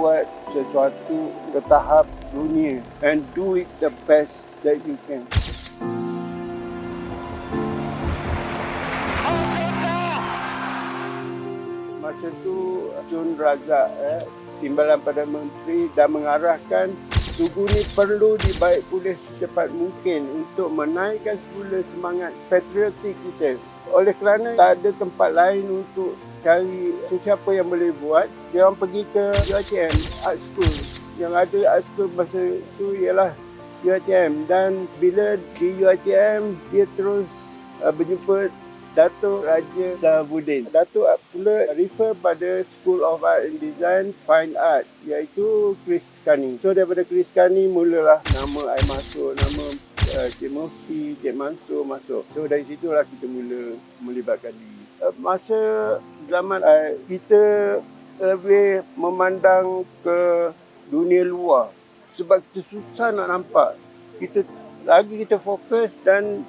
buat sesuatu ke tahap dunia and do it the best that you can. Masa tu Tun Razak, Timbalan Perdana Menteri dah mengarahkan Tugu ni perlu dibaik pulih secepat mungkin untuk menaikkan semula semangat patriotik kita. Oleh kerana tak ada tempat lain untuk cari sesiapa yang boleh buat, dia orang pergi ke UiTM Art School. Yang ada art school masa itu ialah UiTM, dan bila di UiTM dia terus berjumpa Datuk Raja Sahabuddin. Datuk pula refer pada School of Art and Design Fine Art, iaitu Chris Kani. So daripada Chris Kani mulalah nama I masuk, nama Cik Murphy, Cik Mansur masuk. So dari situlah kita mula melibatkan diri. Masa zaman kita lebih memandang ke dunia luar sebab kita susah nak nampak. Kita fokus dan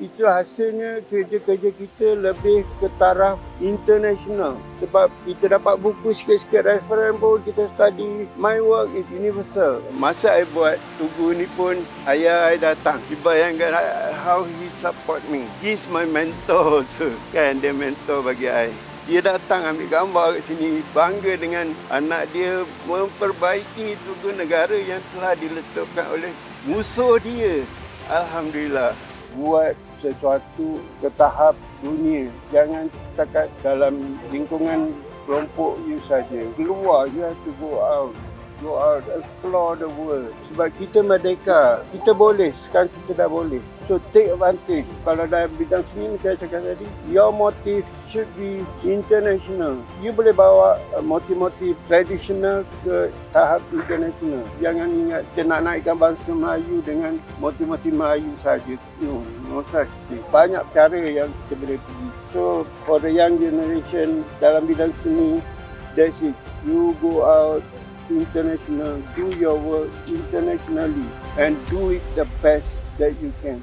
itu hasilnya kerja-kerja kita lebih ke taraf international. Sebab kita dapat buku sikit-sikit reference pun kita study. My work is universal. Masa I buat Tugu ni pun ayah I datang. Dibayangkan how he support me. He's my mentor also. Kan, dia mentor bagi I. Dia datang ambil gambar kat sini. Bangga dengan anak dia memperbaiki Tugu Negara yang telah diletupkan oleh musuh dia. Alhamdulillah. Buat sesuatu ke tahap dunia. Jangan setakat dalam lingkungan kelompok you saja. Keluar, you have to go out, explore the world. Sebab kita merdeka, kita boleh, sekarang kita dah boleh. So take advantage. Kalau dalam bidang seni, macam saya cakap tadi, your motif should be international. You boleh bawa motif-motif tradisional ke tahap international. Jangan ingat kita nak naikkan bangsa Melayu dengan motif-motif Melayu saja. No such thing. Banyak cara yang kita boleh pergi. So for the young generation dalam bidang seni, that's it. You go out international, do your work internationally and do it the best that you can.